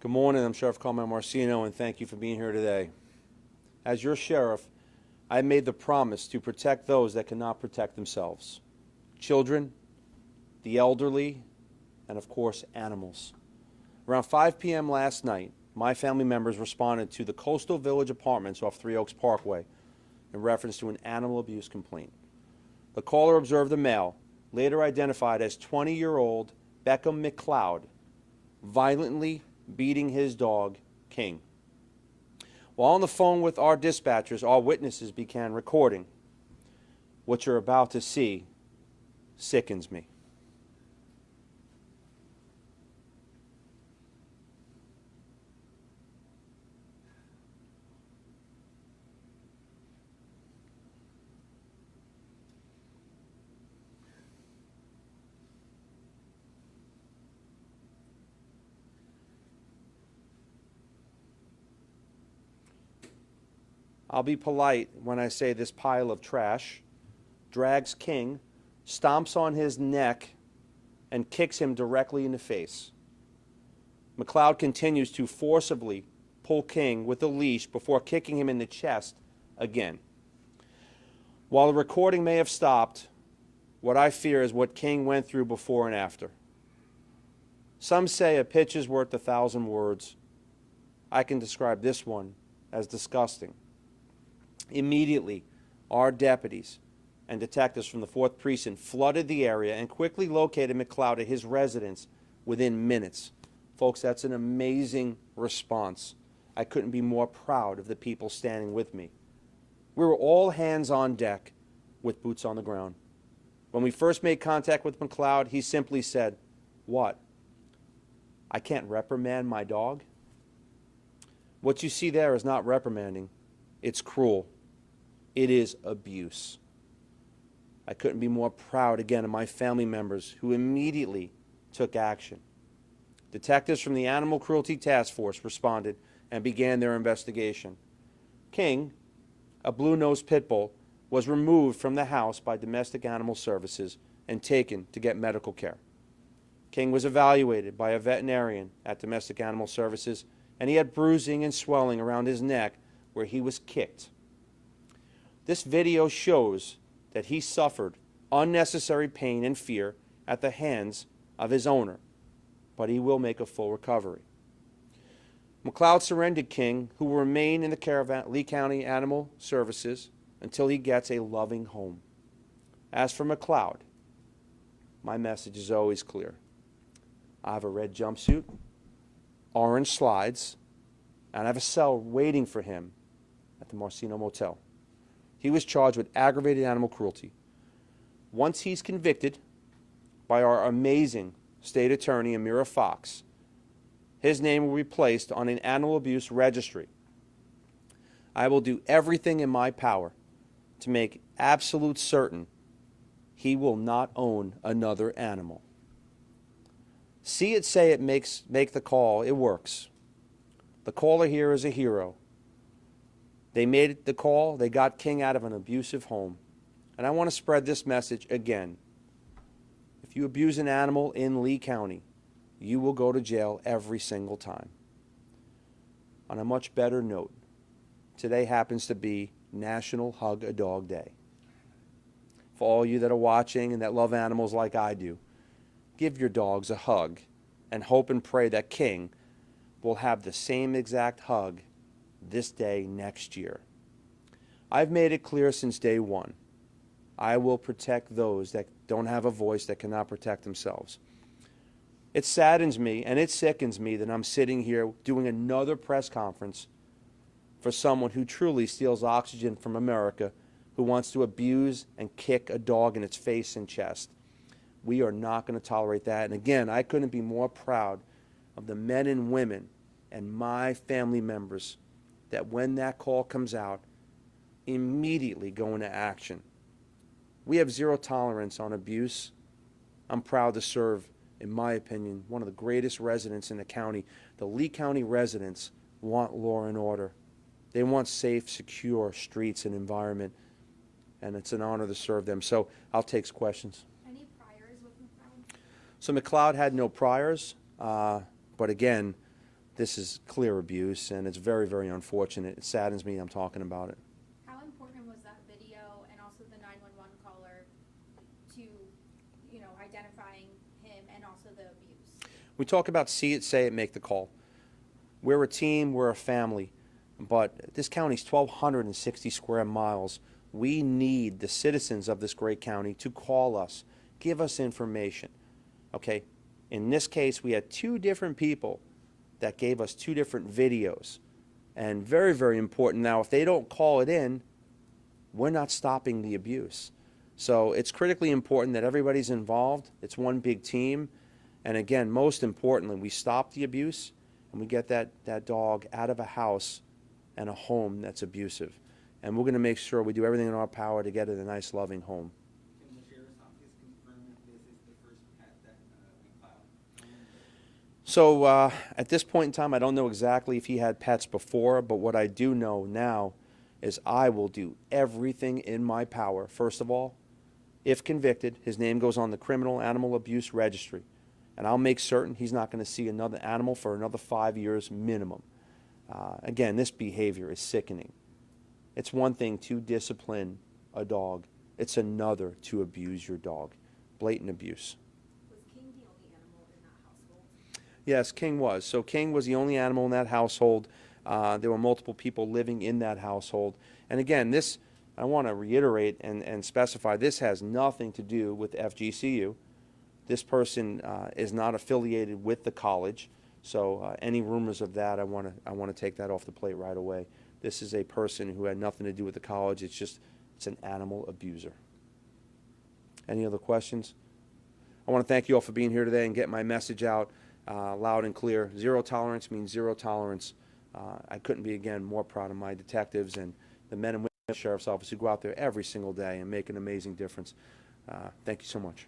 Good morning. I'm Sheriff Carmine Marcino, and thank you for being here today. As your sheriff, I made the promise to protect those that cannot protect themselves: children, the elderly, and of course, animals. Around 5 p.m. last night, my family members responded to the Coastal Village Apartments off Three Oaks Parkway in reference to an animal abuse complaint. The caller observed a male, later identified as 20-year-old Beckham McLeod, violently beating his dog, King. While on the phone with our dispatchers, our witnesses began recording. What you're about to see sickens me. I'll be polite when I say this pile of trash drags King, stomps on his neck, and kicks him directly in the face. McLeod continues to forcibly pull King with a leash before kicking him in the chest again. While the recording may have stopped, what I fear is what King went through before and after. Some say a pitch is worth 1,000 words. I can describe this one as disgusting. Immediately, our deputies and detectives from the 4th Precinct flooded the area and quickly located McLeod at his residence within minutes. Folks, that's an amazing response. I couldn't be more proud of the people standing with me. We were all hands on deck with boots on the ground. When we first made contact with McLeod, he simply said, "What? I can't reprimand my dog?" What you see there is not reprimanding. It's cruel. It is abuse. I couldn't be more proud again of my family members who immediately took action. Detectives from the Animal Cruelty Task Force responded and began their investigation. King, a blue-nosed pit bull, was removed from the house by Domestic Animal Services and taken to get medical care. King was evaluated by a veterinarian at Domestic Animal Services, and he had bruising and swelling around his neck where he was kicked. This video shows that he suffered unnecessary pain and fear at the hands of his owner, but he will make a full recovery. McLeod surrendered King, who will remain in the care of Lee County Animal Services until he gets a loving home. As for McLeod, my message is always clear. I have a red jumpsuit, orange slides, and I have a cell waiting for him at the Marcino Motel. He was charged with aggravated animal cruelty. Once he's convicted by our amazing state attorney, Amira Fox, his name will be placed on an animal abuse registry. I will do everything in my power to make absolute certain he will not own another animal. See it, say it, make the call. It works. The caller here is a hero. They made the call. They got King out of an abusive home. And I want to spread this message again. If you abuse an animal in Lee County, you will go to jail every single time. On a much better note, today happens to be National Hug a Dog Day. For all you that are watching and that love animals like I do, give your dogs a hug and hope and pray that King will have the same exact hug this day next year. I've made it clear since day one. I will protect those that don't have a voice, that cannot protect themselves. It saddens me and it sickens me that I'm sitting here doing another press conference for someone who truly steals oxygen from America, who wants to abuse and kick a dog in its face and chest. We are not going to tolerate that. And again, I couldn't be more proud of the men and women and my family members that when that call comes out, immediately go into action. We have zero tolerance on abuse. I'm proud to serve, in my opinion, one of the greatest residents in the county. The Lee County residents want law and order. They want safe, secure streets and environment, and it's an honor to serve them. So I'll take questions. Any priors with McLeod? So McLeod had no priors, but again, this is clear abuse, and it's very, very unfortunate. It saddens me. I'm talking about it. How important was that video and also the 911 caller to, identifying him and also the abuse? We talk about see it, say it, make the call. We're a team, we're a family, but this county's 1,260 square miles. We need the citizens of this great county to call us, give us information, okay? In this case, we had 2 different people that gave us 2 different videos, and very, very important. Now, if they don't call it in, we're not stopping the abuse. So it's critically important that everybody's involved. It's one big team. And again, most importantly, we stop the abuse and we get that dog out of a house and a home that's abusive. And we're going to make sure we do everything in our power to get it a nice, loving home. Can the sheriff's office confirm if this is the first pet that we filed? So at this point in time, I don't know exactly if he had pets before, but what I do know now is I will do everything in my power. First of all, if convicted, his name goes on the criminal animal abuse registry. And I'll make certain he's not going to see another animal for another 5 years minimum. Again, this behavior is sickening. It's one thing to discipline a dog. It's another to abuse your dog. Blatant abuse. Was King the only animal in that household? Yes, King was. So King was the only animal in that household. There were multiple people living in that household. And again, this, I want to reiterate and specify, this has nothing to do with FGCU. This person is not affiliated with the college. So any rumors of that, I want to take that off the plate right away. This is a person who had nothing to do with the college. It's an animal abuser. Any other questions? I want to thank you all for being here today and get my message out loud and clear. Zero tolerance means zero tolerance. I couldn't be, again, more proud of my detectives and the men and women of the Sheriff's Office who go out there every single day and make an amazing difference. Thank you so much.